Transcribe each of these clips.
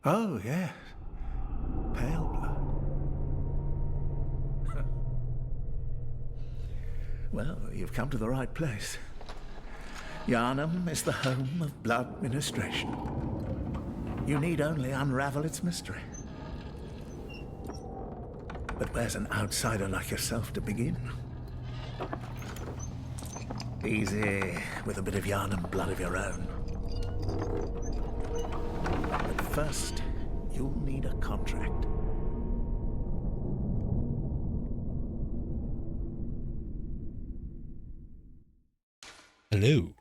Oh, yes. Pale blood. Well, you've come to the right place. Yharnam is the home of blood ministration. You need only unravel its mystery. But where's an outsider like yourself to begin? Easy, with a bit of Yharnam blood of your own. But first, you'll need a contract. Hello.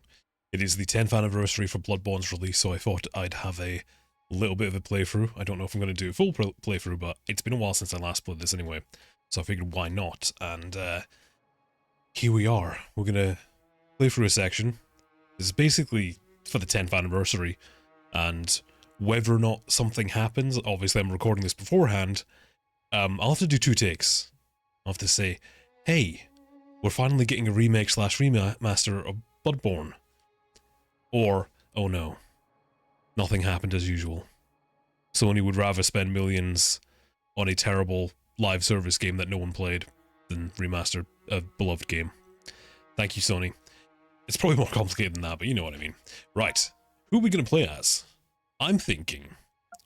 It is the 10th anniversary for Bloodborne's release, so I thought I'd have a little bit of a playthrough. I don't know if I'm going to do a full playthrough, but it's been a while since I last played this anyway, so I figured why not, and here we are. We're going to play through a section. This is basically for the 10th anniversary, and whether or not something happens, obviously I'm recording this beforehand, I'll have to do two takes. I'll have to say, hey, we're finally getting a remake/remaster of Bloodborne. Or, oh no, nothing happened as usual. Sony would rather spend millions on a terrible live service game that no one played than remaster a beloved game. Thank you, Sony. It's probably more complicated than that, but you know what I mean. Right, who are we going to play as? I'm thinking,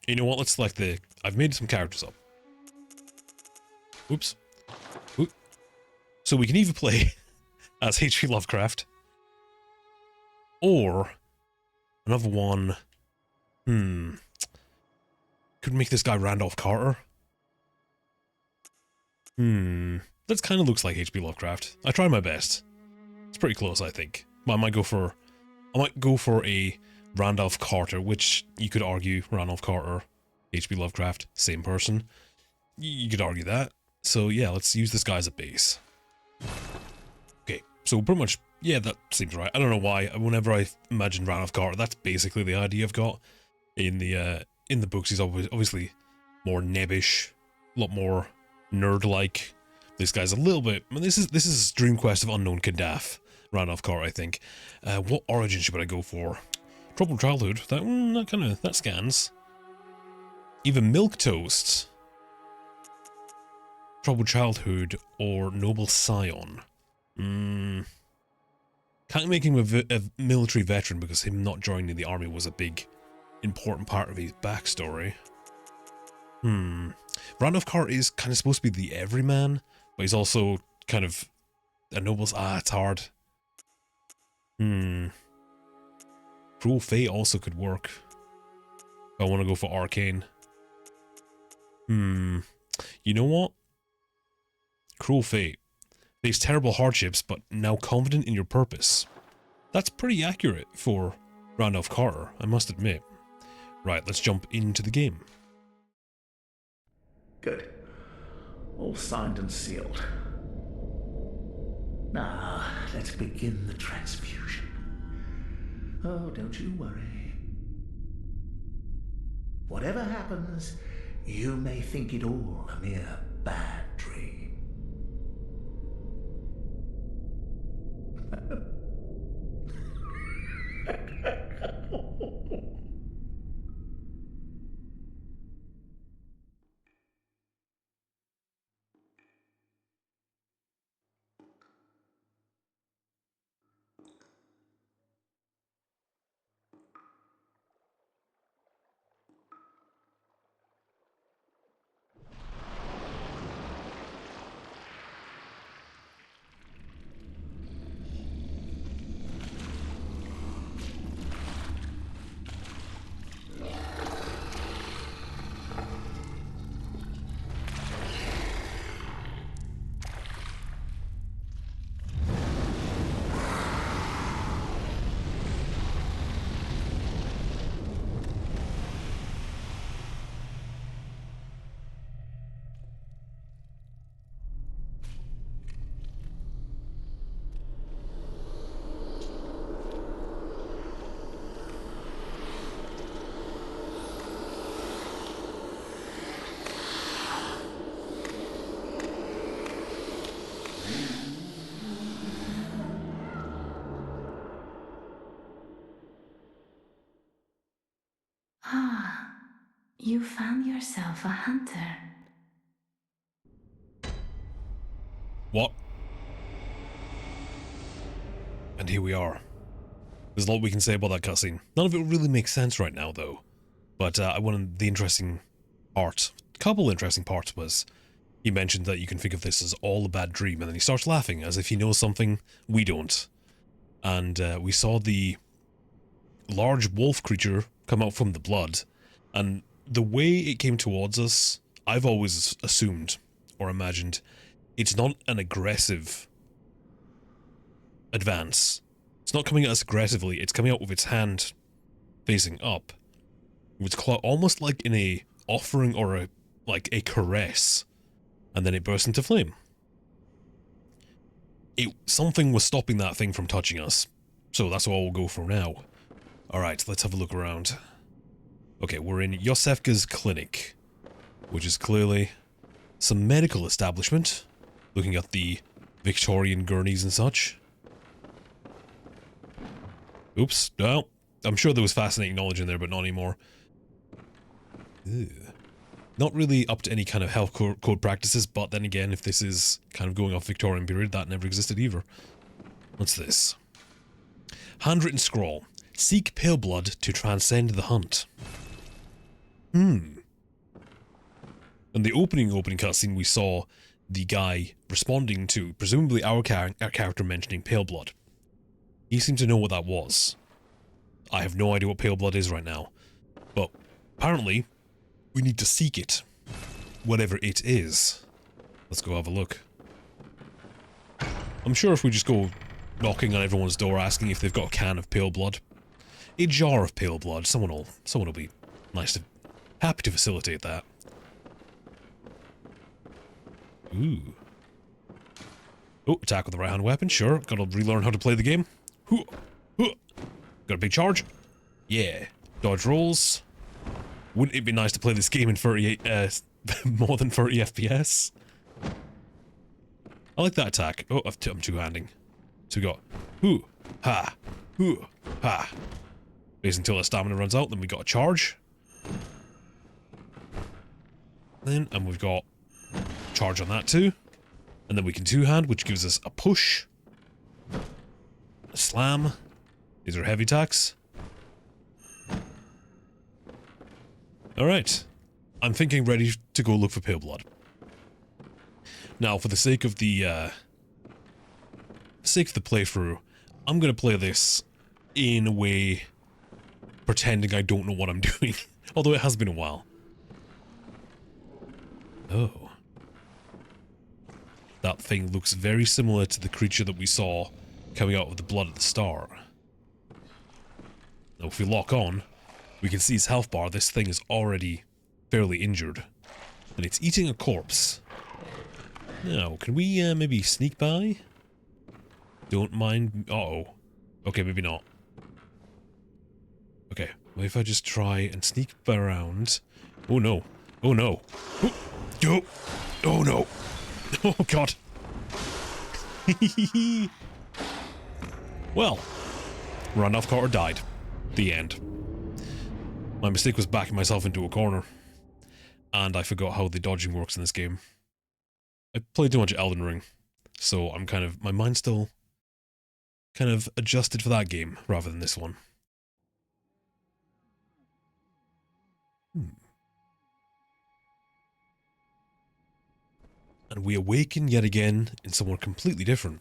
you know what, let's select the... I've made some characters up. Oops. Oop. So we can either play as H.P. Lovecraft, or another one, could make this guy Randolph Carter. That kind of looks like H.P. Lovecraft. I tried my best. It's pretty close, I think. I might go for a Randolph Carter, which you could argue Randolph Carter, H.P. Lovecraft, same person. You could argue that. So yeah, let's use this guy as a base. Okay, so pretty much, yeah, that seems right. I don't know why. Whenever I imagine Randolph Carter, that's basically the idea I've got. In the books, he's obviously more nebbish, a lot more nerd-like. This guy's a little bit... I mean, this is Dream Quest of Unknown Kadaf, Randolph Carter, I think. What origin should I go for? Troubled childhood. That scans. Even Milquetoast. Troubled childhood or noble scion. Can't make him a military veteran because him not joining the army was a big, important part of his backstory. Randolph Carter is kind of supposed to be the everyman, but he's also kind of a noble's... it's hard. Cruel Fate also could work. I want to go for Arcane. You know what? Cruel Fate. Face terrible hardships, but now confident in your purpose. That's pretty accurate for Randolph Carter, I must admit. Right, let's jump into the game. Good. All signed and sealed. Now, let's begin the transfusion. Oh, don't you worry. Whatever happens, you may think it all a mere bad dream. You found yourself a hunter. What? And here we are. There's a lot we can say about that cutscene. None of it really makes sense right now, though. But one of the interesting part, couple interesting parts was, he mentioned that you can think of this as all a bad dream, and then he starts laughing as if he knows something we don't. And we saw the large wolf creature come out from the blood, and the way it came towards us, I've always assumed or imagined it's not an aggressive advance. It's not coming at us aggressively, it's coming out with its hand facing up. With its claw almost like in a offering or like a caress, and then it bursts into flame. Something was stopping that thing from touching us, so that's all we'll go for now. Alright, let's have a look around. Okay, we're in Iosefka's clinic, which is clearly some medical establishment, looking at the Victorian gurneys and such. Oops, no, I'm sure there was fascinating knowledge in there, but not anymore. Ew. Not really up to any kind of health code practices, but then again, if this is kind of going off Victorian period, that never existed either. What's this? Handwritten scroll. Seek pale blood to transcend the hunt. And the opening cutscene, we saw the guy responding to, presumably our character mentioning pale blood. He seemed to know what that was. I have no idea what pale blood is right now, but apparently we need to seek it, whatever it is. Let's go have a look. I'm sure if we just go knocking on everyone's door asking if they've got a can of pale blood, a jar of pale blood, someone will be happy to facilitate that. Ooh. Oh, attack with the right hand weapon, sure. Gotta relearn how to play the game. Got a big charge? Yeah. Dodge rolls. Wouldn't it be nice to play this game in 38, more than 30 FPS? I like that attack. Oh, I'm two-handing. So we got hoo, ha, Basically until our stamina runs out, then we got a charge. And we've got charge on that too. And then we can two-hand, which gives us a push. A slam. These are heavy attacks. Alright. I'm thinking ready to go look for pale blood. Now, for the sake of the playthrough, I'm gonna play this in a way pretending I don't know what I'm doing. Although it has been a while. Oh. That thing looks very similar to the creature that we saw coming out of the blood at the start. Now, if we lock on, we can see his health bar. This thing is already fairly injured. And it's eating a corpse. Now, can we maybe sneak by? Don't mind... Uh-oh. Okay, maybe not. Okay, what if I just try and sneak around? Oh no. Oh no. Oh, oh no. Oh god. Well, Randolph Carter died. The end. My mistake was backing myself into a corner. And I forgot how the dodging works in this game. I played too much Elden Ring, so I'm my mind's still kind of adjusted for that game rather than this one. And we awaken yet again in somewhere completely different.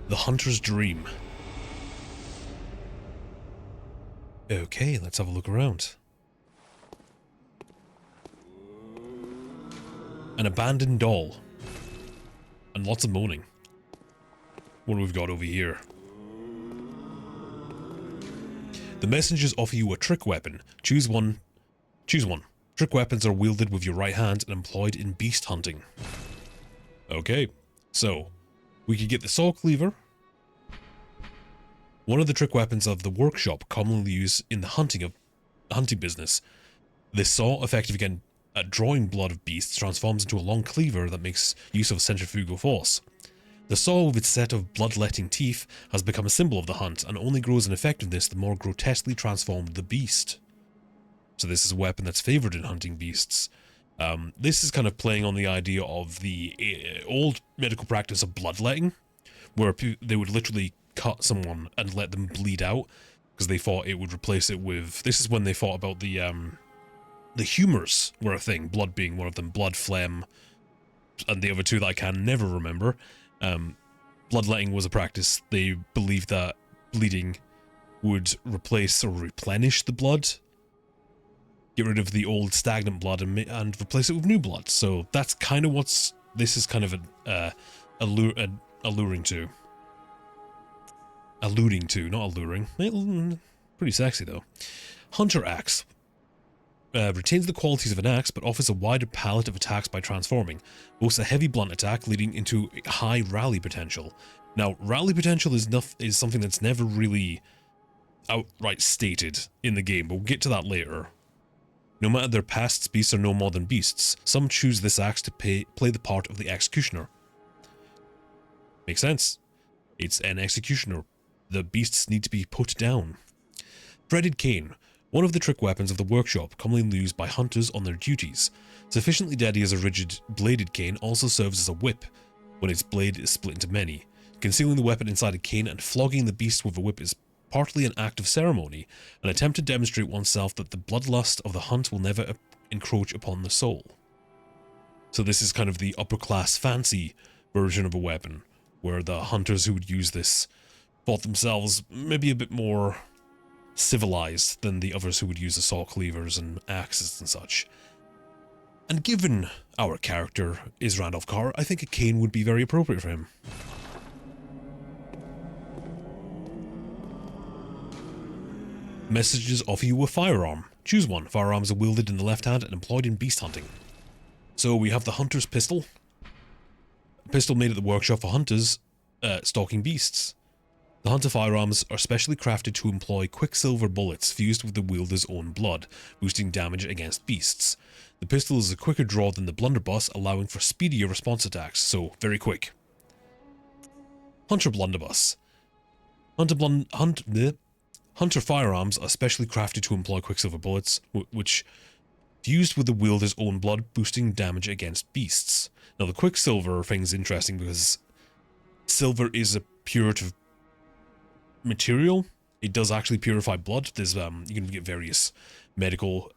The Hunter's Dream. Okay, let's have a look around. An abandoned doll. And lots of moaning. What have we got over here? The messengers offer you a trick weapon. Choose one. Choose one. Trick weapons are wielded with your right hand and employed in beast hunting. Okay, so we could get the saw cleaver. One of the trick weapons of the workshop commonly used in the hunting of hunting business. This saw, effective again at drawing blood of beasts, transforms into a long cleaver that makes use of centrifugal force. The saw, with its set of bloodletting teeth, has become a symbol of the hunt, and only grows in effectiveness the more grotesquely transformed the beast. So this is a weapon that's favoured in hunting beasts. This is kind of playing on the idea of the old medical practice of bloodletting, where they would literally cut someone and let them bleed out, because they thought it would replace it with... This is when they thought about the humours were a thing, blood being one of them, blood, phlegm, and the other two that I can never remember. Bloodletting was a practice. They believed that bleeding would replace or replenish the blood, get rid of the old stagnant blood and replace it with new blood. So that's kind of what's this is kind of alluding to, not alluring. Pretty sexy though. Hunter Axe. Retains the qualities of an axe, but offers a wider palette of attacks by transforming. Boasts a heavy blunt attack, leading into high rally potential. Now, rally potential is something that's never really outright stated in the game, but we'll get to that later. No matter their pasts, beasts are no more than beasts. Some choose this axe to play the part of the executioner. Makes sense. It's an executioner. The beasts need to be put down. Threaded Cane. One of the trick weapons of the workshop, commonly used by hunters on their duties. Sufficiently deadly as a rigid bladed cane, also serves as a whip when its blade is split into many. Concealing the weapon inside a cane and flogging the beast with a whip is partly an act of ceremony, an attempt to demonstrate oneself that the bloodlust of the hunt will never encroach upon the soul. So this is kind of the upper class fancy version of a weapon, where the hunters who would use this thought themselves maybe a bit more civilized than the others who would use assault cleavers and axes and such. And given our character is Randolph Carter, I think a cane would be very appropriate for him. Messages offer you a firearm. Choose one. Firearms are wielded in the left hand and employed in beast hunting. So we have the hunter's pistol. A pistol made at the workshop for hunters stalking beasts. The hunter firearms are specially crafted to employ quicksilver bullets fused with the wielder's own blood, boosting damage against beasts. The pistol is a quicker draw than the blunderbuss, allowing for speedier response attacks, so very quick. Hunter blunderbuss. Hunter firearms are specially crafted to employ quicksilver bullets, which fused with the wielder's own blood, boosting damage against beasts. Now the quicksilver thing's interesting because silver is a purative material. It does actually purify blood. There's you can get various medical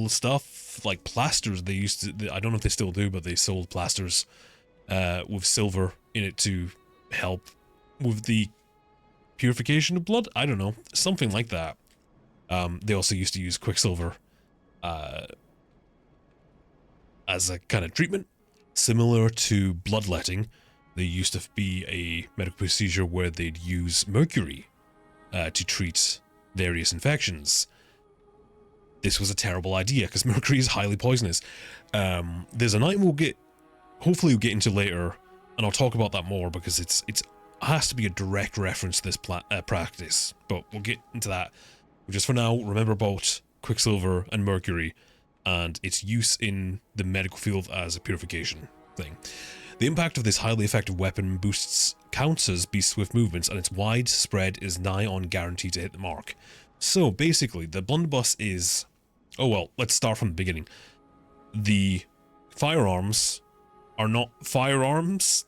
stuff like plasters. They used to, I don't know if they still do, but they sold plasters with silver in it to help with the purification of blood. I don't know, something like that. They also used to use quicksilver as a kind of treatment similar to bloodletting. There used to be a medical procedure where they'd use mercury to treat various infections. This was a terrible idea because mercury is highly poisonous. There's an item hopefully we'll get into later, and I'll talk about that more because it has to be a direct reference to this practice, but we'll get into that. Just for now, remember about quicksilver and mercury and its use in the medical field as a purification thing. The impact of this highly effective weapon counters beast swift movements, and its wide spread is nigh on guaranteed to hit the mark. So basically, the blunderbuss is... Oh well, let's start from the beginning. The firearms are not firearms.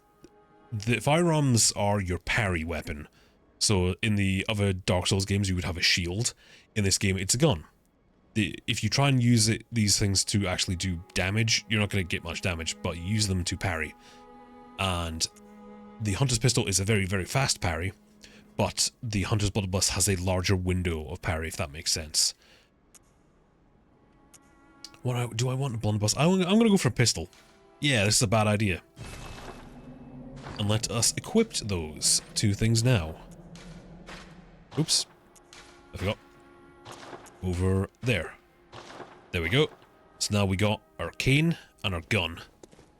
The firearms are your parry weapon. So in the other Dark Souls games, you would have a shield. In this game, it's a gun. If you try and use these things to actually do damage, you're not going to get much damage, but you use them to parry. And the Hunter's Pistol is a very, very fast parry, but the Hunter's Blunderbuss has a larger window of parry, if that makes sense. Do I want a Blunderbuss? I'm going to go for a pistol. Yeah, this is a bad idea. And let us equip those two things now. Oops. I forgot. Over there. There we go. So now we got our cane and our gun.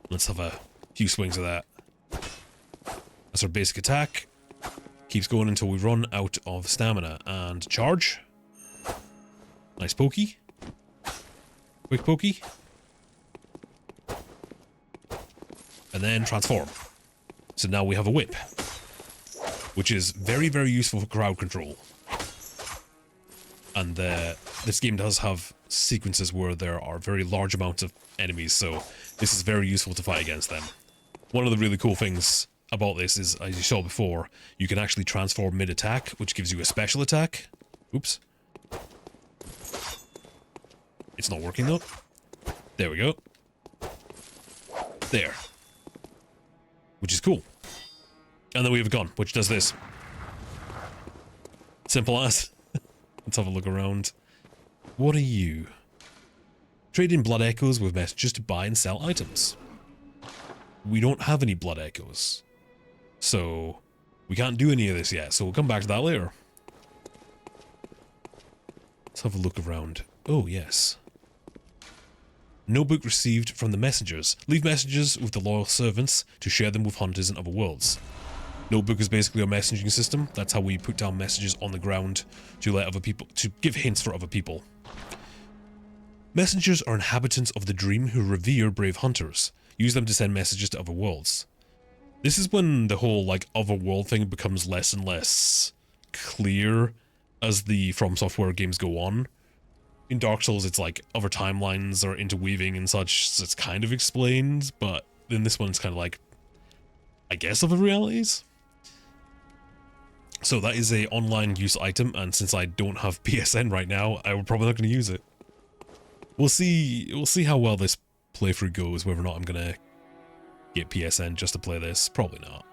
Let's have a few swings of that. That's our basic attack. Keeps going until we run out of stamina. And charge. Nice pokey. Quick pokey. And then transform. So now we have a whip, which is very, very useful for crowd control. And this game does have sequences where there are very large amounts of enemies, so this is very useful to fight against them. One of the really cool things about this is, as you saw before, you can actually transform mid-attack, which gives you a special attack. Oops. It's not working though. There we go. There. Which is cool. And then we have a gun, which does this. Simple as. Let's have a look around. What are you? Trade in blood echoes with messages to buy and sell items. We don't have any blood echoes. So, we can't do any of this yet, so we'll come back to that later. Let's have a look around. Oh, yes. Notebook received from the messengers. Leave messages with the loyal servants to share them with hunters in other worlds. Notebook is basically a messaging system. That's how we put down messages on the ground to let other people, to give hints for other people. Messengers are inhabitants of the dream who revere brave hunters. Use them to send messages to other worlds. This is when the whole, like, other world thing becomes less and less clear as the From Software games go on. In Dark Souls, it's like other timelines are interweaving and such, so it's kind of explained, but in this one it's kind of like, I guess, other realities? So that is a online use item, and since I don't have PSN right now, I'm probably not going to use it. We'll see how well this playthrough goes, whether or not I'm going to get PSN just to play this. Probably not.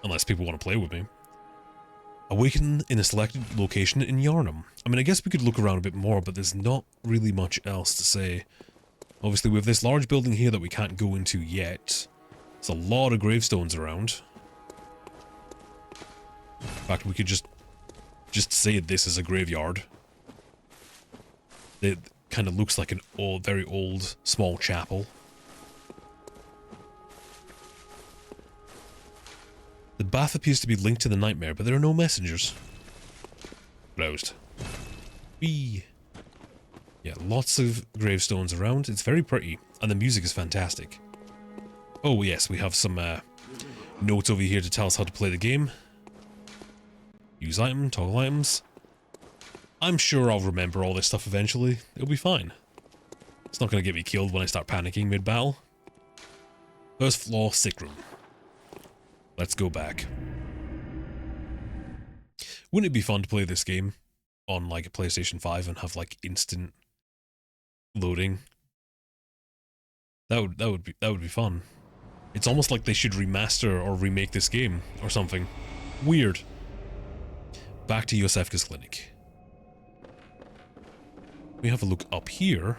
Unless people want to play with me. Awaken in a selected location in Yharnam. I mean, I guess we could look around a bit more, but there's not really much else to say. Obviously, we have this large building here that we can't go into yet. There's a lot of gravestones around. In fact, we could just say this is a graveyard. It kind of looks like an old, very old, small chapel. The bath appears to be linked to the nightmare, but there are no messengers. Closed. Whee! Yeah, lots of gravestones around. It's very pretty, and the music is fantastic. Oh yes, we have some notes over here to tell us how to play the game. Use item, toggle items. I'm sure I'll remember all this stuff eventually. It'll be fine. It's not going to get me killed when I start panicking mid-battle. First floor, sick room. Let's go back. Wouldn't it be fun to play this game on like a PlayStation 5 and have like instant loading? That would be fun. It's almost like they should remaster or remake this game or something. Weird. Back to Iosefka's clinic. We have a look up here.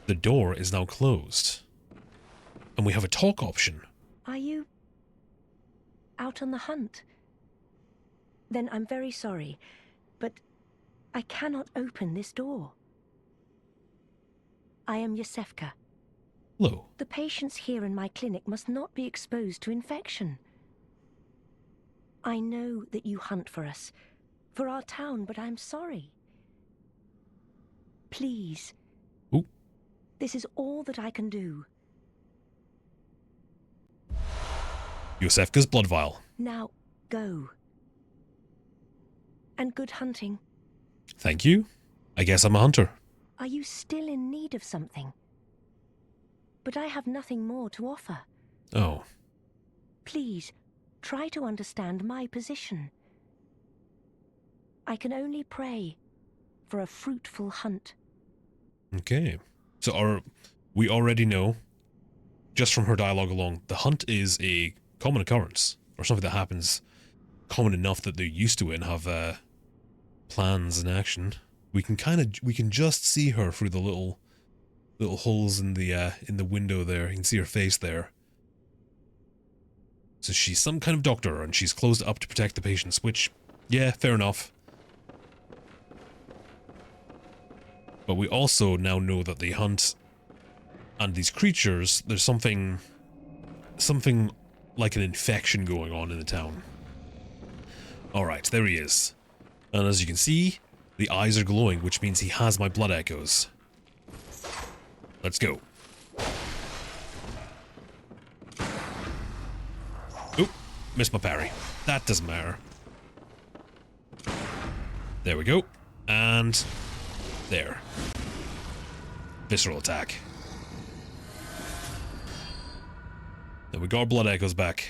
The door is now closed. And we have a talk option. Are you out on the hunt? Then I'm very sorry, but I cannot open this door. I am Iosefka. Hello. The patients here in my clinic must not be exposed to infection. I know that you hunt for us, for our town, but I'm sorry. Please. Ooh. This is all that I can do. Iosefka's blood vial. Now, go. And good hunting. Thank you. I guess I'm a hunter. Are you still in need of something? But I have nothing more to offer. Oh. Please, try to understand my position. I can only pray for a fruitful hunt. Okay. So we already know, just from her dialogue alone, the hunt is a common occurrence, or something that happens common enough that they're used to it and have plans in action. We can just see her through the little holes in the window there. You can see her face there. So she's some kind of doctor, and she's closed up to protect the patients, which, yeah, fair enough. But we also now know that the hunt and these creatures, there's something like an infection going on in the town. Alright, there he is. And as you can see, the eyes are glowing, which means he has my blood echoes. Let's go. Oop, missed my parry. That doesn't matter. There we go. And there. Visceral attack. Then we got our blood echoes back.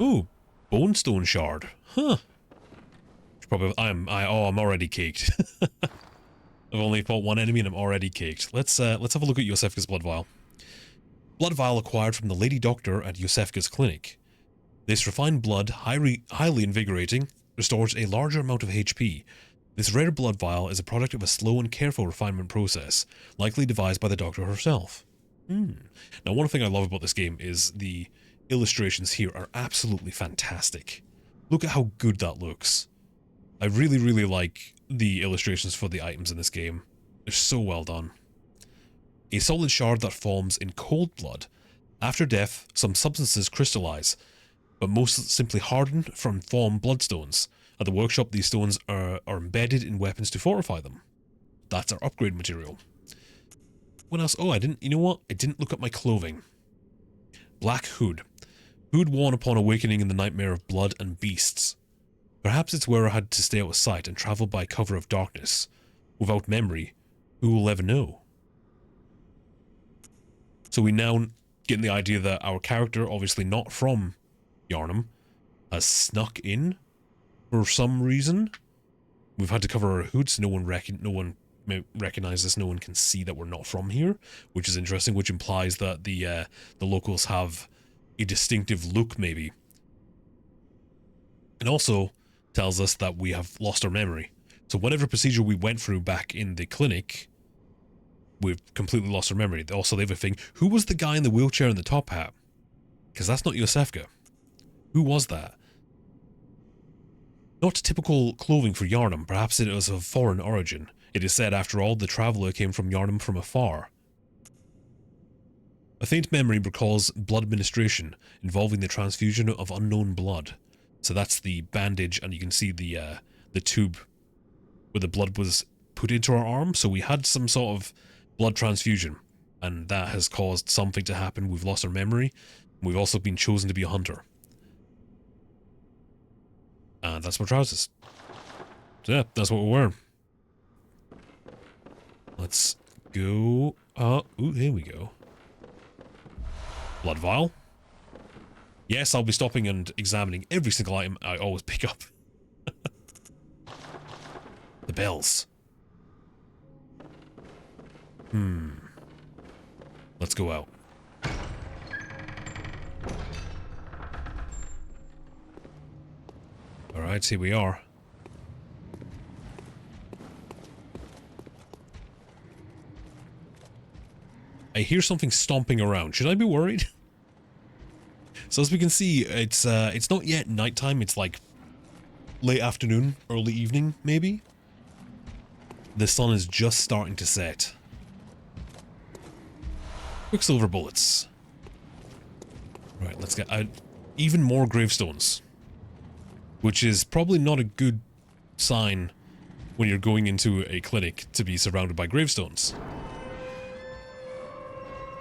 Ooh, bone stone shard. Huh. Probably I'm already caked. I've only fought one enemy and I'm already caked. Let's have a look at Iosefka's blood vial. Blood vial acquired from the lady doctor at Iosefka's clinic. This refined blood, highly invigorating, restores a larger amount of HP. This rare blood vial is a product of a slow and careful refinement process, likely devised by the doctor herself. Now, one thing I love about this game is the illustrations here are absolutely fantastic. Look at how good that looks. I really, really like the illustrations for the items in this game. They're so well done. A solid shard that forms in cold blood. After death, some substances crystallize, but most simply harden from form bloodstones. At the workshop, these stones are embedded in weapons to fortify them. That's our upgrade material. What else? Oh, you know what? I didn't look at my clothing. Black hood. Hood worn upon awakening in the nightmare of blood and beasts. Perhaps its wearer had to stay out of sight and travel by cover of darkness. Without memory, who will ever know? So we now get the idea that our character, obviously not from Yharnam, has snuck in for some reason. We've had to cover our hoods so no one recognize us, no one can see that we're not from here, which is interesting, which implies that the locals have a distinctive look, maybe. And also tells us that we have lost our memory. So whatever procedure we went through back in the clinic, we've completely lost our memory. Also, the other thing, who was the guy in the wheelchair and the top hat? Because that's not Iosefka. Who was that? Not typical clothing for Yharnam. Perhaps it was of foreign origin. It is said, after all, the traveller came from Yharnam from afar. A faint memory recalls blood administration, involving the transfusion of unknown blood. So that's the bandage, and you can see the tube where the blood was put into our arm. So we had some sort of blood transfusion, and that has caused something to happen. We've lost our memory. We've also been chosen to be a hunter. And that's my trousers. So yeah, that's what we're wearing. Let's go. Ooh, here we go. Blood vial. Yes, I'll be stopping and examining every single item I always pick up. The bells. Let's go out. Alright, here we are. I hear something stomping around. Should I be worried? So as we can see, it's not yet nighttime. It's like late afternoon, early evening, maybe. The sun is just starting to set. Quicksilver bullets. Right, let's get out even more gravestones, which is probably not a good sign when you're going into a clinic to be surrounded by gravestones.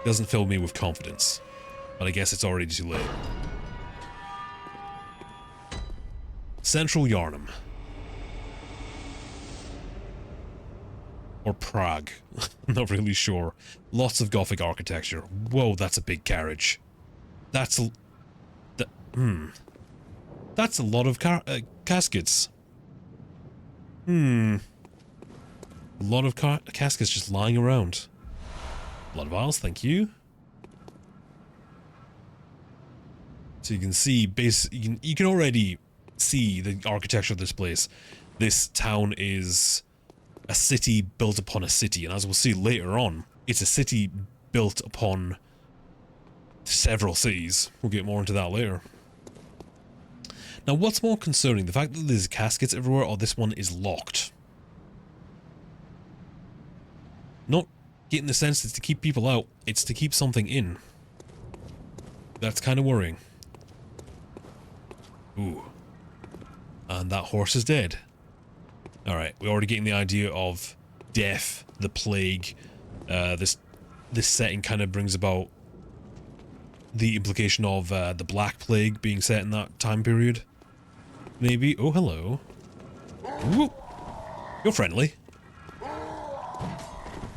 Doesn't fill me with confidence, but I guess it's already too late. Central Yharnam. Or Prague. I'm not really sure. Lots of Gothic architecture. Whoa, that's a big carriage. That's a... That's a lot of caskets. A lot of caskets just lying around. Blood vials, thank you. So you can see, you can already see the architecture of this place. This town is a city built upon a city, and as we'll see later on, it's a city built upon several cities. We'll get more into that later. Now, what's more concerning, the fact that there's caskets everywhere, or this one is locked? Not getting the sense it's to keep people out, it's to keep something in. That's kind of worrying. Ooh. And that horse is dead. Alright, we're already getting the idea of death, the plague. This setting kind of brings about the implication of the Black Plague being set in that time period. Maybe. Oh, hello. Ooh. You're friendly.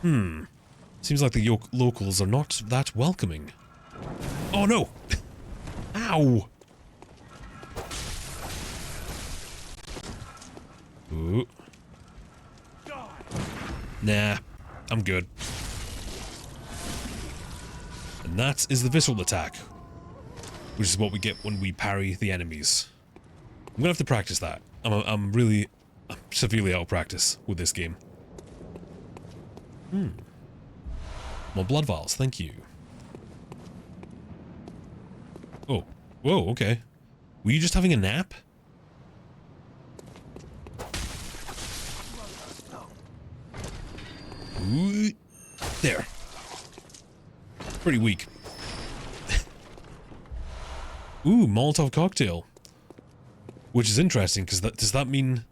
Seems like the locals are not that welcoming. Oh no! Ow! Ooh. Nah, I'm good. And that is the visceral attack, which is what we get when we parry the enemies. I'm gonna have to practice that. I'm severely out of practice with this game. More blood vials, thank you. Oh, whoa, okay. Were you just having a nap? Ooh, there. Pretty weak. Ooh, Molotov cocktail. Which is interesting, because does that mean...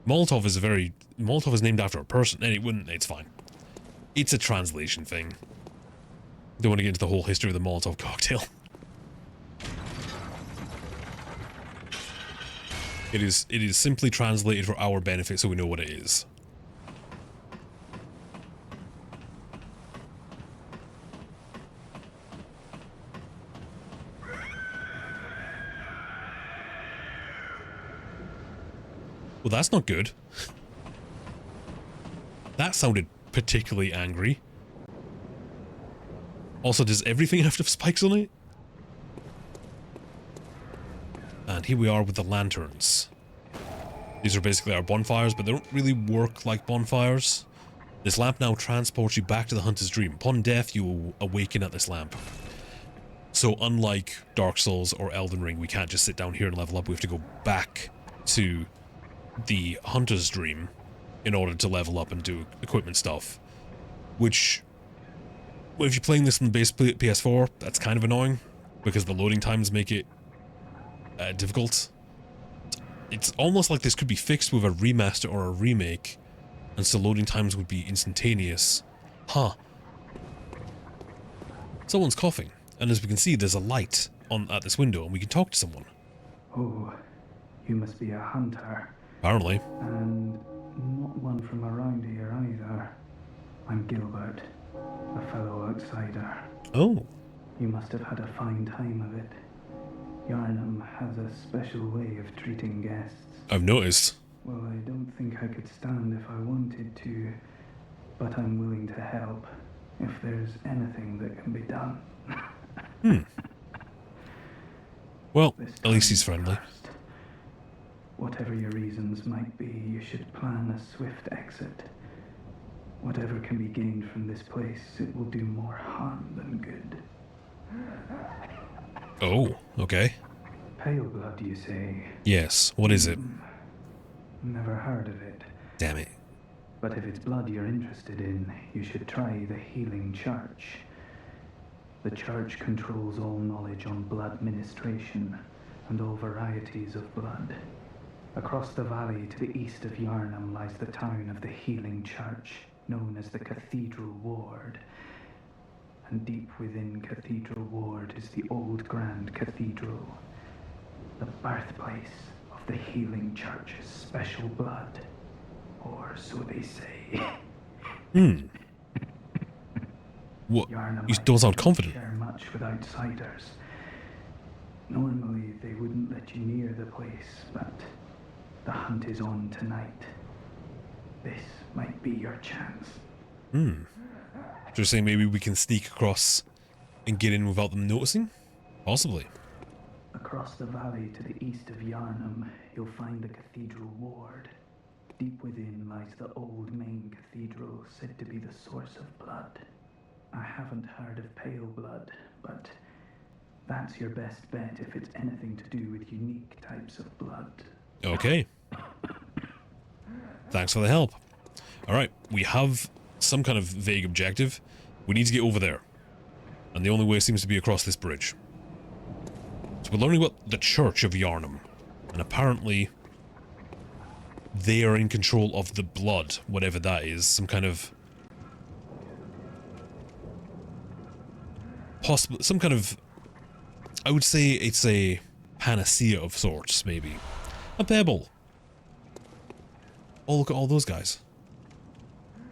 Molotov is named after a person, and it's fine. It's a translation thing. Don't want to get into the whole history of the Molotov cocktail. It is simply translated for our benefit so we know what it is. Well, that's not good. That sounded particularly angry. Also, does everything have to have spikes on it? And here we are with the lanterns. These are basically our bonfires, but they don't really work like bonfires. This lamp now transports you back to the hunter's dream. Upon death, you will awaken at this lamp. So unlike Dark Souls or Elden Ring, we can't just sit down here and level up. We have to go back to the hunter's dream in order to level up and do equipment stuff. Which, well, if you're playing this on the base PS4, that's kind of annoying, because the loading times make it difficult. It's almost like this could be fixed with a remaster or a remake, and so loading times would be instantaneous. Huh. Someone's coughing, and as we can see, there's a light at this window, and we can talk to someone. Oh, you must be a hunter. Apparently. And not one from around here either. I'm Gilbert, a fellow outsider. Oh. You must have had a fine time of it. Yharnam has a special way of treating guests. I've noticed. Well, I don't think I could stand if I wanted to, but I'm willing to help if there's anything that can be done. Well, at least he's friendly. First. Whatever your reasons might be, you should plan a swift exit. Whatever can be gained from this place, it will do more harm than good. Oh, okay. Pale blood, you say? Yes, what is it? Never heard of it. Damn it. But if it's blood you're interested in, you should try the Healing Church. The church controls all knowledge on blood ministration and all varieties of blood. Across the valley to the east of Yharnam lies the town of the Healing Church, known as the Cathedral Ward. And deep within Cathedral Ward is the old Grand Cathedral, the birthplace of the Healing Church's special blood, or so they say. What? Yharnam You don't sound confident. share much with outsiders. Normally they wouldn't let you near the place, but the hunt is on tonight. This might be your chance. So you're saying maybe we can sneak across and get in without them noticing? Possibly. Across the valley to the east of Yharnam, you'll find the Cathedral Ward. Deep within lies the old main cathedral, said to be the source of blood. I haven't heard of pale blood, but that's your best bet if it's anything to do with unique types of blood. Okay. Thanks for the help. Alright, we have some kind of vague objective. We need to get over there. And the only way seems to be across this bridge. So we're learning about the Church of Yharnam. And apparently they are in control of the blood, whatever that is. Some kind of... some kind of... I would say it's a panacea of sorts, maybe. A pebble. Oh, look at all those guys.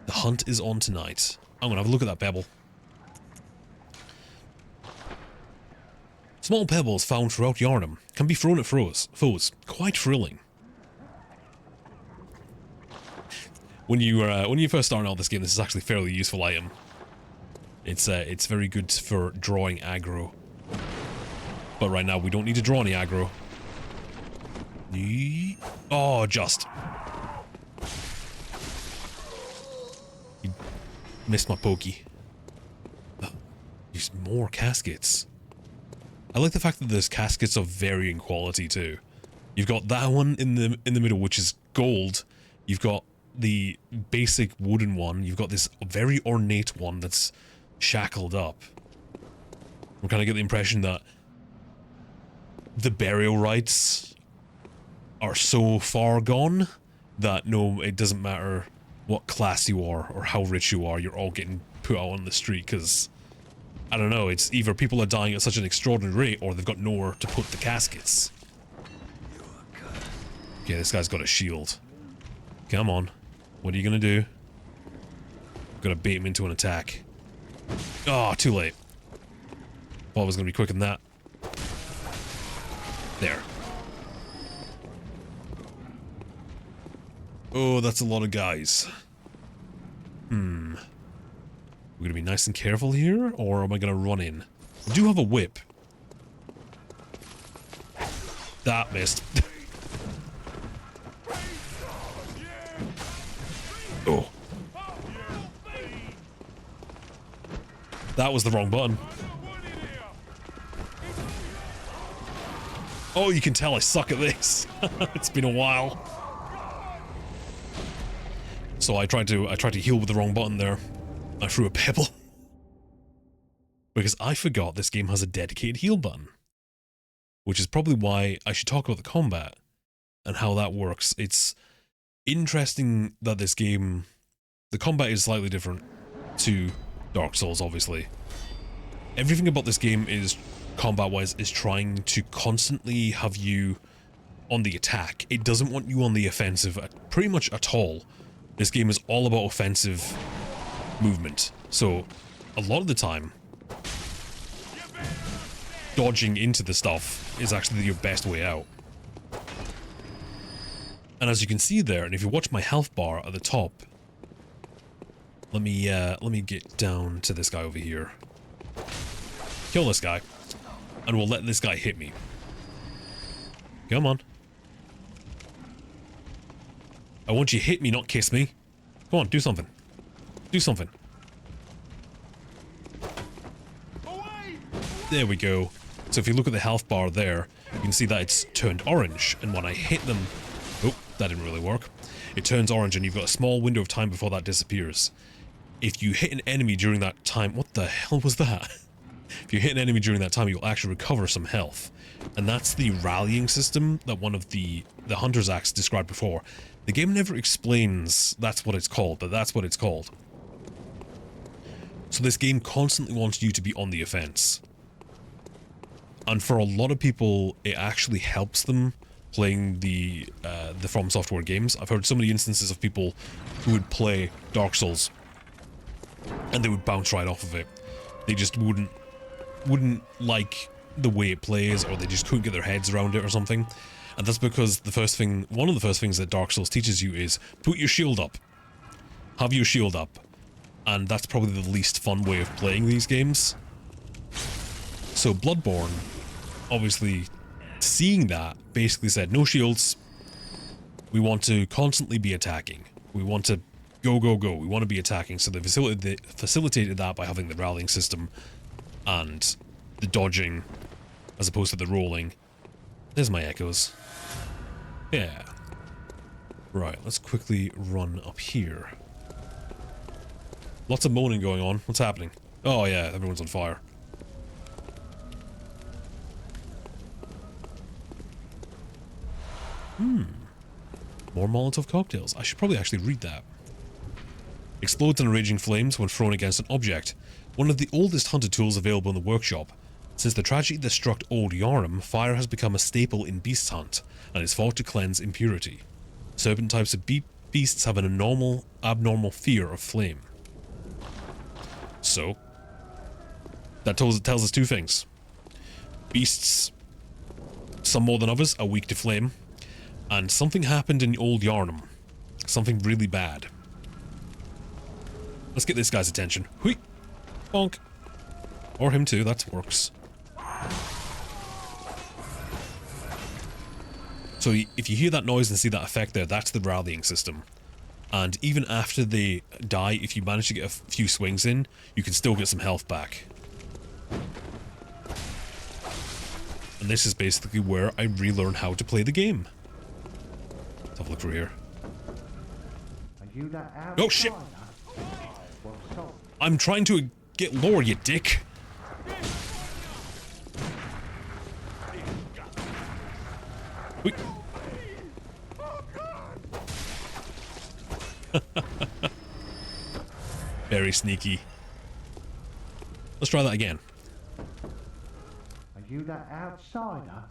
The hunt is on tonight. I'm gonna have a look at that pebble. Small pebbles found throughout Yharnam can be thrown at foes. Quite thrilling. When you first start out this game, this is actually a fairly useful item. It's very good for drawing aggro. But right now we don't need to draw any aggro. Oh, just. You missed my pokey. There's more caskets. I like the fact that there's caskets of varying quality too. You've got that one in the middle, which is gold. You've got the basic wooden one. You've got this very ornate one that's shackled up. I'm kind of get the impression that the burial rites are so far gone that no, it doesn't matter what class you are or how rich you are, you're all getting put out on the street because, I don't know, it's either people are dying at such an extraordinary rate or they've got nowhere to put the caskets. Okay, this guy's got a shield. Come on. What are you gonna do? Gotta bait him into an attack. Oh, too late. Thought it was gonna be quicker than that. There. Oh, that's a lot of guys. We're gonna be nice and careful here, or am I gonna run in? I do have a whip. That missed. Oh. That was the wrong button. Oh, you can tell I suck at this. It's been a while. So I tried to heal with the wrong button there. I threw a pebble. Because I forgot this game has a dedicated heal button. Which is probably why I should talk about the combat and how that works. It's interesting that this game, the combat is slightly different to Dark Souls, obviously. Everything about this game is, combat-wise, is trying to constantly have you on the attack. It doesn't want you on the offensive pretty much at all. This game is all about offensive movement. So, a lot of the time, dodging into the stuff is actually your best way out. And as you can see there, and if you watch my health bar at the top, let me get down to this guy over here. Kill this guy, and we'll let this guy hit me. Come on. I want you to hit me, not kiss me. Come on, do something. Do something. There we go. So if you look at the health bar there, you can see that it's turned orange, and when I hit them... Oh, that didn't really work. It turns orange, and you've got a small window of time before that disappears. If you hit an enemy during that time... What the hell was that? If you hit an enemy during that time, you'll actually recover some health. And that's the rallying system that one of the Hunter's Axe described before. The game never explains that's what it's called, but that's what it's called. So this game constantly wants you to be on the offense. And for a lot of people, it actually helps them playing the From Software games. I've heard so many instances of people who would play Dark Souls and they would bounce right off of it. They just wouldn't like the way it plays, or they just couldn't get their heads around it or something. And that's because one of the first things that Dark Souls teaches you is put your shield up. Have your shield up. And that's probably the least fun way of playing these games. So Bloodborne, obviously, seeing that, basically said, no shields. We want to constantly be attacking. We want to go, go, go. We want to be attacking. So they facilitated that by having the rallying system and the dodging as opposed to the rolling. There's my echoes. Yeah. Right, let's quickly run up here. Lots of moaning going on. What's happening? Oh yeah, everyone's on fire. More Molotov cocktails. I should probably actually read that. Explodes in raging flames when thrown against an object. One of the oldest hunter tools available in the workshop. Since the tragedy that struck old Yharnam, fire has become a staple in beast hunt, and is thought to cleanse impurity. Certain types of beasts have an abnormal fear of flame. So, that tells us two things. Beasts, some more than others, are weak to flame, and something happened in old Yharnam. Something really bad. Let's get this guy's attention. Hui! Bonk! Or him too, that works. So if you hear that noise and see that effect there, that's the rallying system. And even after they die, if you manage to get a few swings in, you can still get some health back. And this is basically where I relearn how to play the game. Let's have a look through here. Oh shit! I'm trying to get lower, you dick! Wait. Very sneaky. Let's try that again. Are you that outsider?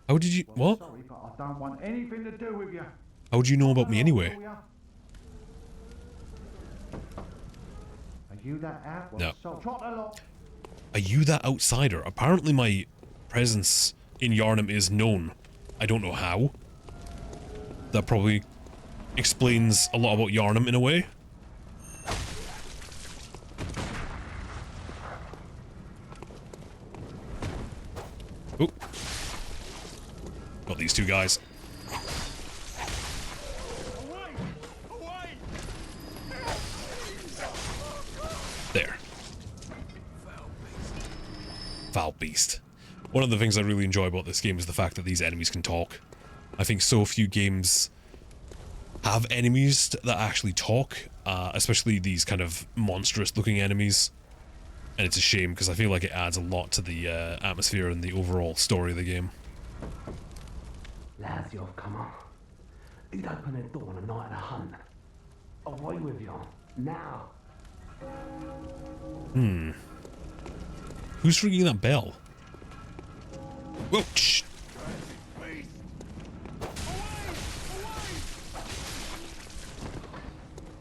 How did you... What? Sorry, but I don't want anything to do with you. How would you know about me anyway? Are you that out? No. So trot along. Are you that outsider? Apparently my presence in Yharnam is known. I don't know how. That probably explains a lot about Yharnam in a way. Oh. Got these two guys. There. Foul beast. One of the things I really enjoy about this game is the fact that these enemies can talk. I think so few games have enemies that actually talk, especially these kind of monstrous looking enemies. And it's a shame because I feel like it adds a lot to the atmosphere and the overall story of the game. Lads, you've come on. You'd open the door on a night of the hunt. Away with you. Now. Who's ringing that bell? Whoa, shh.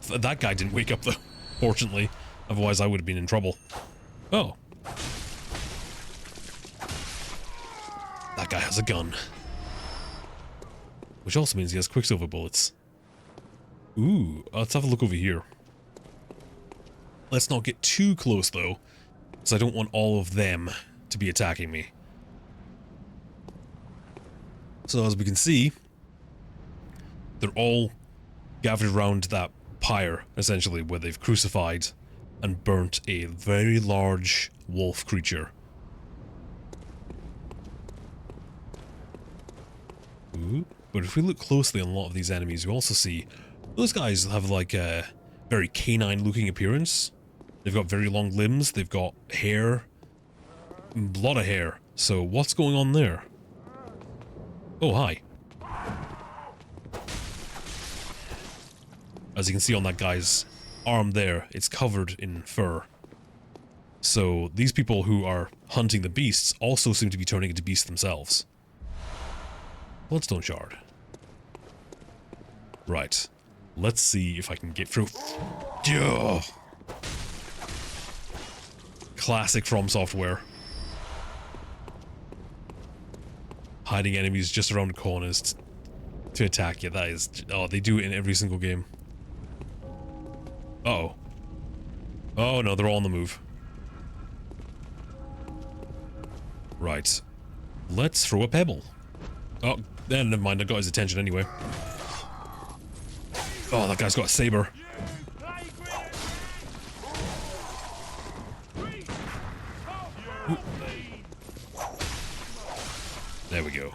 That guy didn't wake up though, fortunately. Otherwise I would have been in trouble. Oh. That guy has a gun. Which also means he has quicksilver bullets. Ooh, let's have a look over here. Let's not get too close though, because I don't want all of them to be attacking me. So as we can see, they're all gathered around that pyre, essentially, where they've crucified and burnt a very large wolf creature. Ooh. But if we look closely on a lot of these enemies, we also see those guys have like a very canine-looking appearance. They've got very long limbs, they've got hair, a lot of hair. So what's going on there? Oh, hi. As you can see on that guy's arm there, it's covered in fur. So these people who are hunting the beasts also seem to be turning into beasts themselves. Bloodstone shard. Right. Let's see if I can get through. Ugh. Classic From Software. Hiding enemies just around the corners to attack you. That is... Oh, they do it in every single game. Uh-oh. Oh no, they're all on the move. Right. Let's throw a pebble. Oh, then never mind, I got his attention anyway. Oh, that guy's got a saber. Ooh. There we go.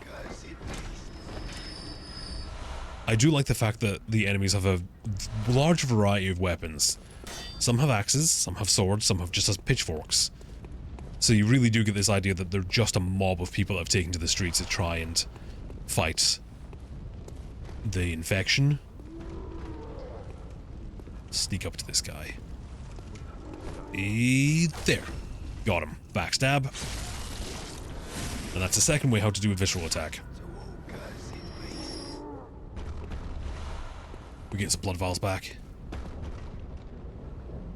I do like the fact that the enemies have a large variety of weapons. Some have axes, some have swords, some have just as pitchforks. So you really do get this idea that they're just a mob of people that have taken to the streets to try and fight the infection. Sneak up to this guy. There. Got him. Backstab. And that's the second way how to do a visceral attack. We get some blood vials back.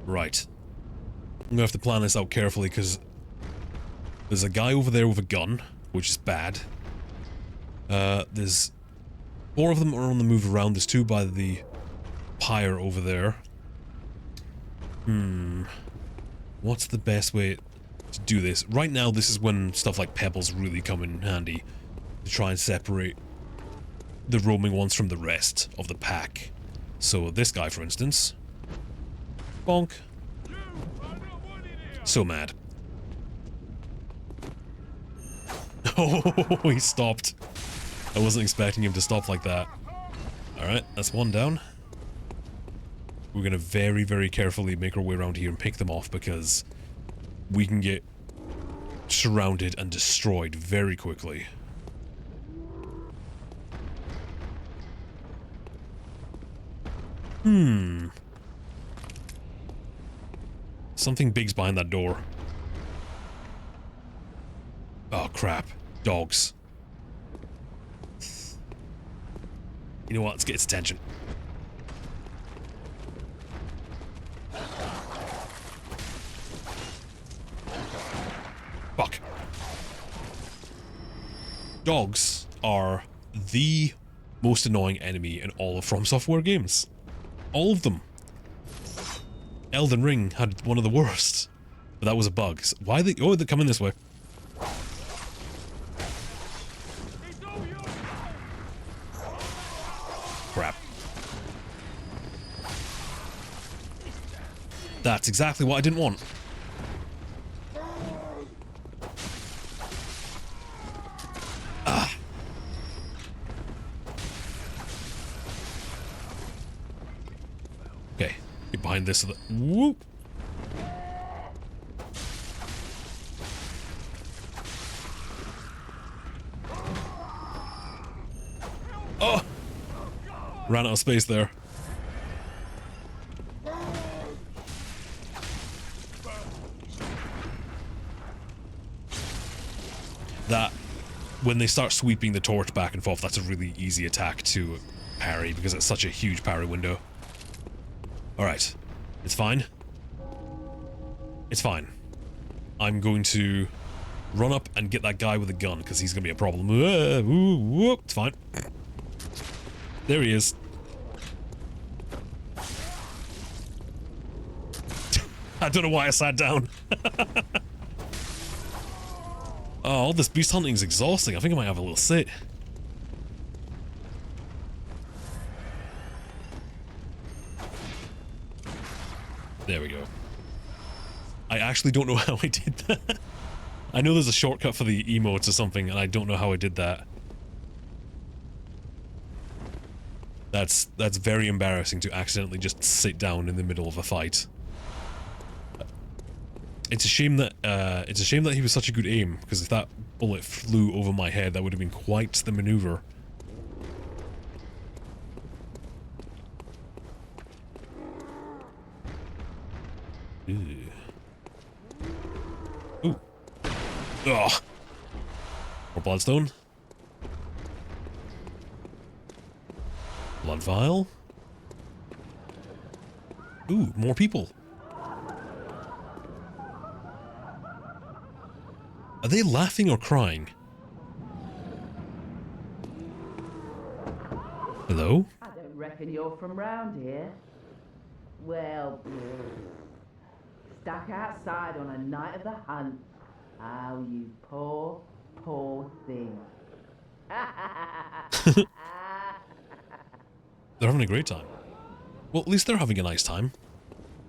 Right. I'm gonna have to plan this out carefully because there's a guy over there with a gun, which is bad. There's 4 of them are on the move around. There's 2 by the pyre over there. What's the best way to do this? Right now, this is when stuff like pebbles really come in handy to try and separate the roaming ones from the rest of the pack. So this guy, for instance. Bonk. So mad. Oh, he stopped. I wasn't expecting him to stop like that. Alright, that's 1 down. We're gonna very, very carefully make our way around here and pick them off because we can get surrounded and destroyed very quickly. Something big's behind that door. Oh, crap. Dogs. You know what? Let's get its attention. Fuck. Dogs are the most annoying enemy in all of From Software games. All of them. Elden Ring had one of the worst. But that was a bug. So why they... Oh, they're coming this way. Crap. That's exactly what I didn't want. Ah. Okay, get behind this so that... Whoop! Oh! Ran out of space there. That, when they start sweeping the torch back and forth, that's a really easy attack to parry because it's such a huge parry window. Alright. It's fine. It's fine. I'm going to run up and get that guy with a gun because he's going to be a problem. It's fine. There he is. I don't know why I sat down. Oh, all this beast hunting is exhausting. I think I might have a little sit. There we go. I actually don't know how I did that. I know there's a shortcut for the emotes or something, and I don't know how I did that. That's very embarrassing to accidentally just sit down in the middle of a fight. It's a shame that he was such a good aim, because if that bullet flew over my head, that would have been quite the maneuver. Ooh. Ooh. Ugh. More bloodstone. Blood vial. Ooh, more people. Are they laughing or crying? Hello? I don't reckon you're from round here. Well, stuck outside on a night of the hunt. Oh, you poor, poor thing. They're having a great time. Well, at least they're having a nice time.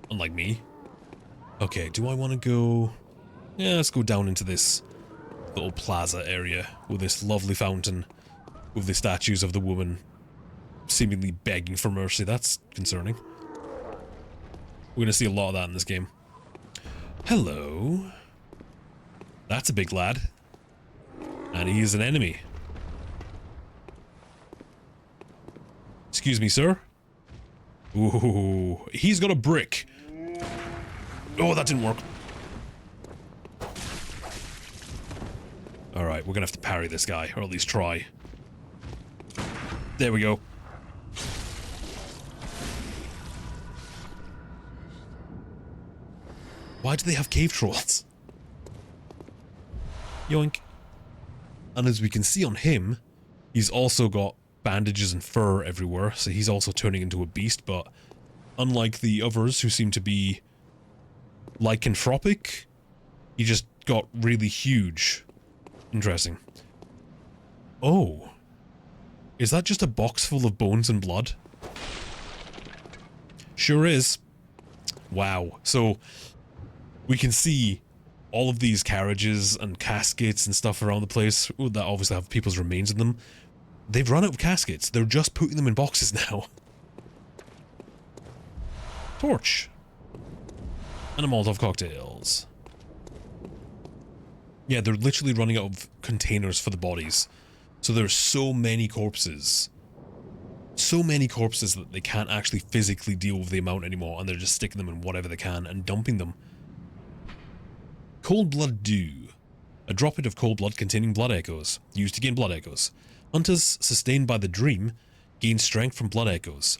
Unlike me. Okay, do I want to go... Yeah, let's go down into this little plaza area with this lovely fountain with the statues of the woman seemingly begging for mercy. That's concerning. We're going to see a lot of that in this game. Hello. That's a big lad. And he is an enemy. Excuse me, sir. Ooh, he's got a brick. Oh, that didn't work. Alright, we're gonna have to parry this guy, or at least try. There we go. Why do they have cave trolls? Yoink. And as we can see on him, he's also got bandages and fur everywhere, so he's also turning into a beast, but unlike the others who seem to be lycanthropic, he just got really huge. Interesting. Oh. Is that just a box full of bones and blood? Sure is. Wow. So, we can see all of these carriages and caskets and stuff around the place that obviously have people's remains in them. They've run out of caskets. They're just putting them in boxes now. Torch. And a Molotov cocktails. Yeah, they're literally running out of containers for the bodies. So there's so many corpses. So many corpses that they can't actually physically deal with the amount anymore, and they're just sticking them in whatever they can and dumping them. Cold Blood Dew. A droplet of cold blood containing blood echoes. Used to gain blood echoes. Hunters sustained by the dream gain strength from blood echoes.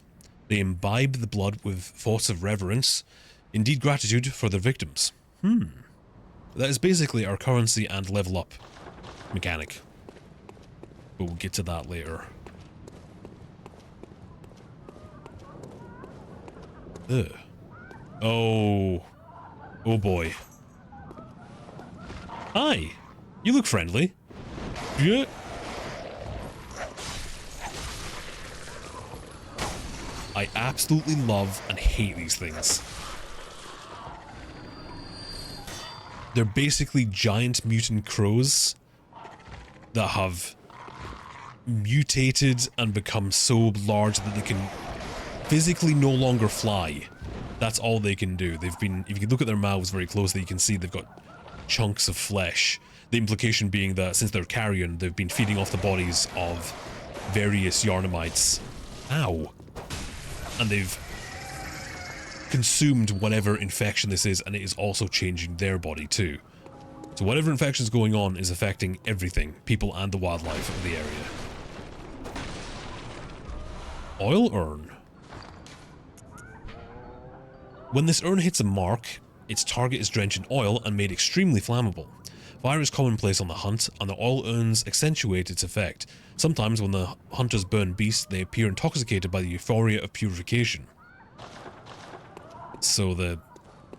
They imbibe the blood with thoughts of reverence, indeed gratitude for their victims. That is basically our currency and level up mechanic. But we'll get to that later. Ugh. Oh. Oh boy. Hi. You look friendly. Yeah. I absolutely love and hate these things. They're basically giant mutant crows that have mutated and become so large that they can physically no longer fly. That's all they can do. They've been, if you look at their mouths very closely, you can see they've got chunks of flesh. The implication being that since they're carrion, they've been feeding off the bodies of various Yharnamites. Ow. And they've consumed whatever infection this is, and it is also changing their body too. So whatever infection is going on is affecting everything, people and the wildlife of the area. Oil urn. When this urn hits a mark, its target is drenched in oil and made extremely flammable. Fire is commonplace on the hunt, and the oil urns accentuate its effect. Sometimes when the hunters burn beasts, they appear intoxicated by the euphoria of purification. So the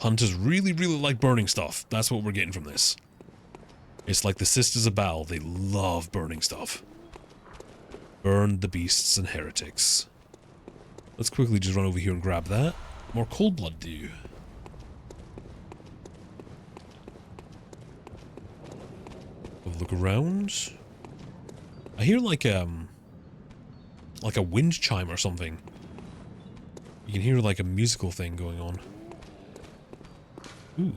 hunters really, really like burning stuff. That's what we're getting from this. It's like the Sisters of Baal. They love burning stuff. Burn the beasts and heretics. Let's quickly just run over here and grab that. More cold blood dew. Have a look around. I hear like a wind chime or something. You can hear like a musical thing going on. Ooh.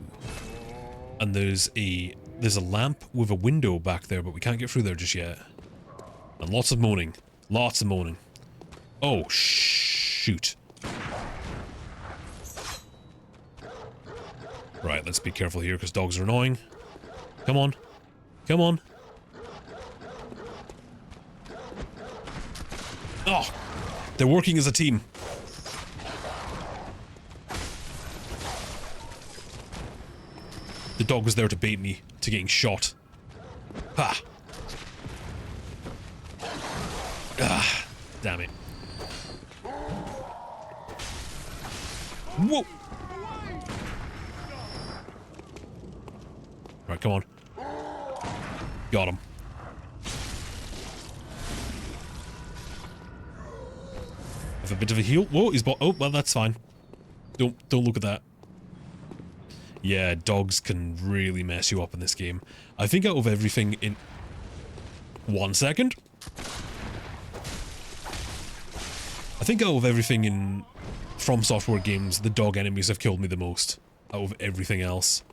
And there's a lamp with a window back there, but we can't get through there just yet. And lots of moaning. Lots of moaning. Oh, shoot. Right, let's be careful here because dogs are annoying. Come on. Come on. Oh, they're working as a team. The dog was there to bait me to getting shot. Ha! Ah, damn it. Whoa! Right, come on. Got him. Have a bit of a heal. Whoa, he's oh, well, that's fine. Don't look at that. Yeah, dogs can really mess you up in this game. I think out of everything in... 1 second. I think out of everything in From Software games, the dog enemies have killed me the most. Out of everything else.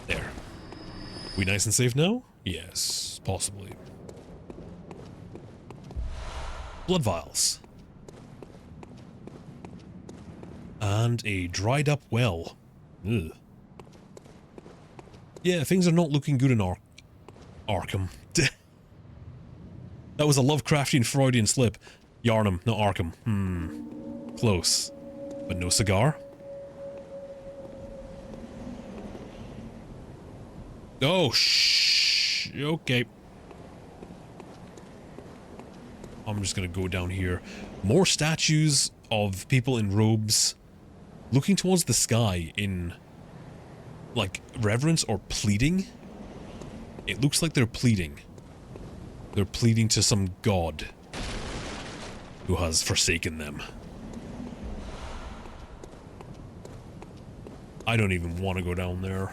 There. We nice and safe now? Yes, possibly. Blood vials. And a dried up well. Ugh. Yeah, things are not looking good in Arkham. That was a Lovecraftian Freudian slip. Yharnam, not Arkham. Close. But no cigar? Oh, shh. Okay. I'm just gonna go down here. More statues of people in robes looking towards the sky in, like, reverence or pleading. It looks like they're pleading. They're pleading to some god who has forsaken them. I don't even want to go down there.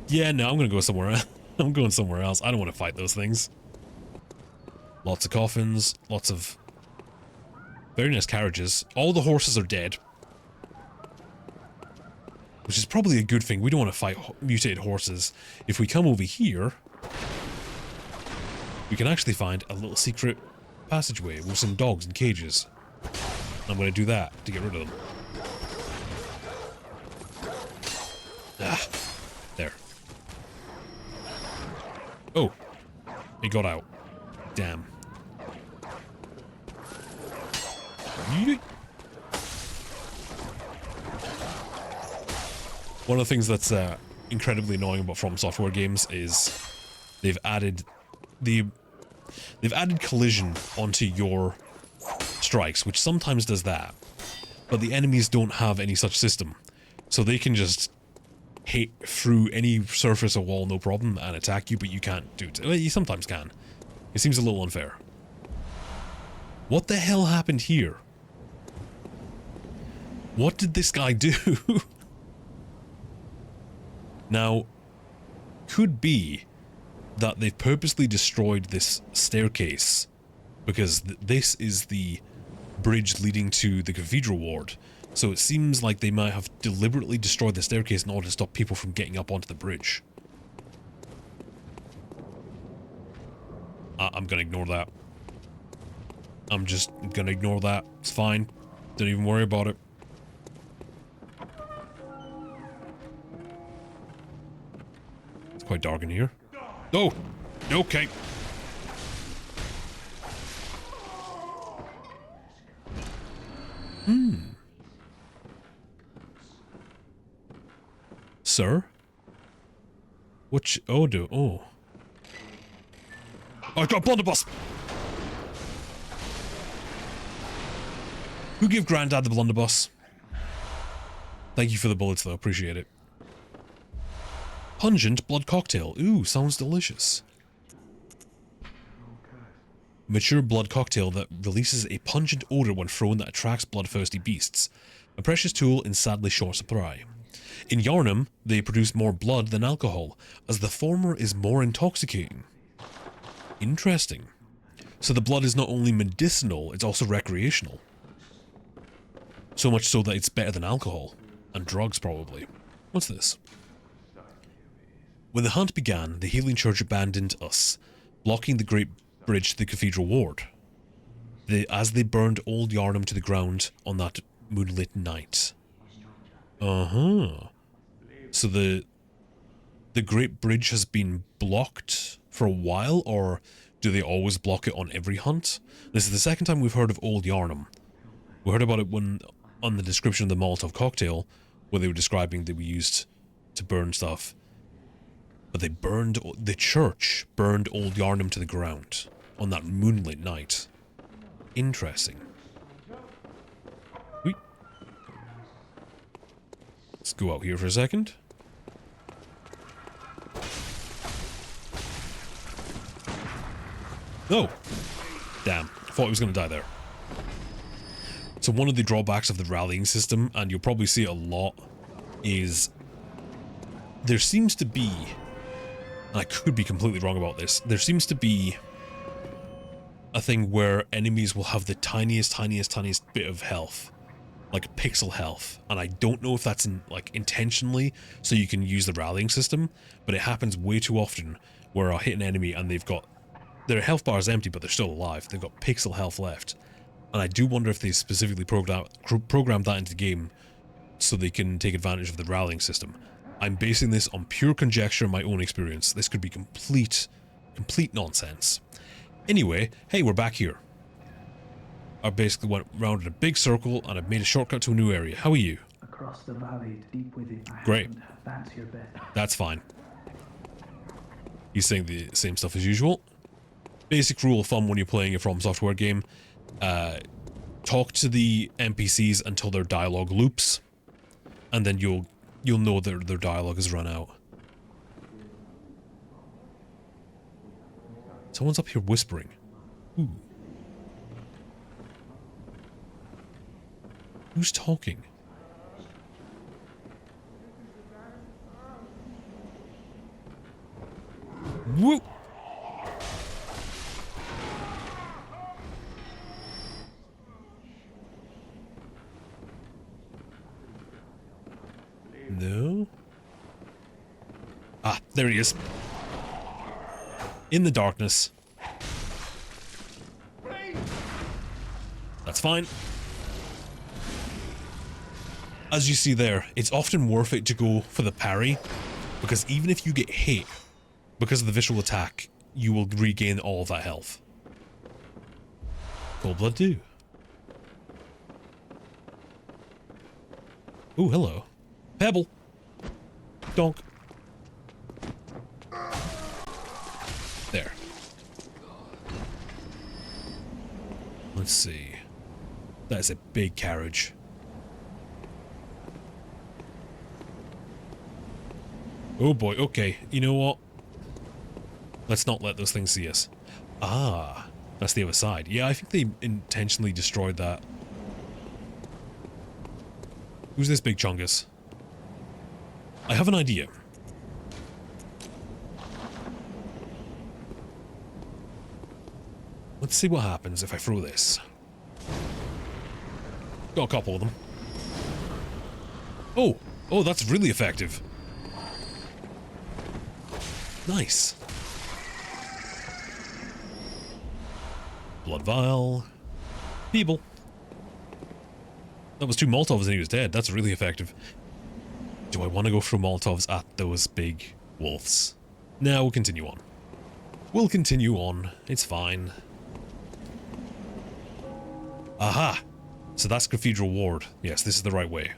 Yeah, no, I'm gonna go somewhere else. I'm going somewhere else. I don't want to fight those things. Lots of coffins, lots of very nice carriages. All the horses are dead. Which is probably a good thing. We don't want to fight mutated horses. If we come over here, we can actually find a little secret passageway with some dogs in cages. I'm going to do that to get rid of them. Ah, there. Oh, he got out. Damn. Yeet. One of the things that's incredibly annoying about From Software games is they've added collision onto your strikes, which sometimes does that, but the enemies don't have any such system, so they can just hit through any surface or wall no problem and attack you, but you can't do it. Well, you sometimes can. It seems a little unfair. What the hell happened here? What did this guy do? Now, could be that they've purposely destroyed this staircase because this is the bridge leading to the cathedral ward. So it seems like they might have deliberately destroyed the staircase in order to stop people from getting up onto the bridge. I'm gonna ignore that. I'm just gonna ignore that. It's fine. Don't even worry about it. It's quite dark in here. Oh! Okay. Sir? What oh, oh. I got a blunderbuss! Who gave Grandad the blunderbuss? Thank you for the bullets though, appreciate it. Pungent blood cocktail. Ooh, sounds delicious. Mature blood cocktail that releases a pungent odor when thrown that attracts bloodthirsty beasts. A precious tool in sadly short supply. In Yharnam, they produce more blood than alcohol, as the former is more intoxicating. Interesting. So the blood is not only medicinal, it's also recreational. So much so that it's better than alcohol. And drugs, probably. What's this? When the hunt began, the Healing Church abandoned us, blocking the great bridge to the cathedral ward. As they burned old Yharnam to the ground on that moonlit night. Uh-huh. So the great bridge has been blocked for a while, or do they always block it on every hunt? This is the second time we've heard of old Yharnam. We heard about it when on the description of the Molotov cocktail, where they were describing that we used to burn stuff. But the church burned old Yharnam to the ground on that moonlit night. Interesting. Wait. Let's go out here for a second. Oh! Damn. Thought he was going to die there. So one of the drawbacks of the rallying system, and you'll probably see it a lot, is there seems to be, and I could be completely wrong about this, there seems to be a thing where enemies will have the tiniest bit of health. like pixel health, and I don't know if that's intentionally so you can use the rallying system, but it happens way too often where I'll hit an enemy and they've got their health bar is empty, but they're still alive. They've got pixel health left, and I do wonder if they specifically programmed that into the game so they can take advantage of the rallying system. I'm basing this on pure conjecture and my own experience. This could be complete nonsense. Anyway, hey, we're back here. I basically went round in a big circle and I've made a shortcut to a new area. How are you? Across the valley to deep within. Great. That's your bet. That's fine. He's saying the same stuff as usual. Basic rule of thumb when you're playing a From Software game, talk to the NPCs until their dialogue loops, and then you'll know that their dialogue has run out. Someone's up here whispering. Ooh. Who's talking? Whoop! No? Ah, there he is. In the darkness. That's fine. As you see there, it's often worth it to go for the parry, because even if you get hit, because of the visual attack, you will regain all of that health. Cold blood do. Ooh, hello. Pebble. Donk. There. Let's see. That is a big carriage. Oh boy, okay. You know what? Let's not let those things see us. Ah, that's the other side. Yeah, I think they intentionally destroyed that. Who's this big chungus? I have an idea. Let's see what happens if I throw this. Got a couple of them. Oh, that's really effective. Nice. Blood vial. Feeble. That was 2 Molotovs and he was dead. That's really effective. Do I want to go through Molotovs at those big wolves? No, we'll continue on. We'll continue on. It's fine. Aha! So that's Cathedral Ward. Yes, this is the right way.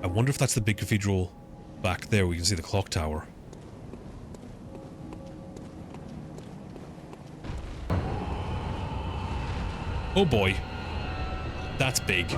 I wonder if that's the big cathedral back there. We can see the clock tower. Oh boy. That's big.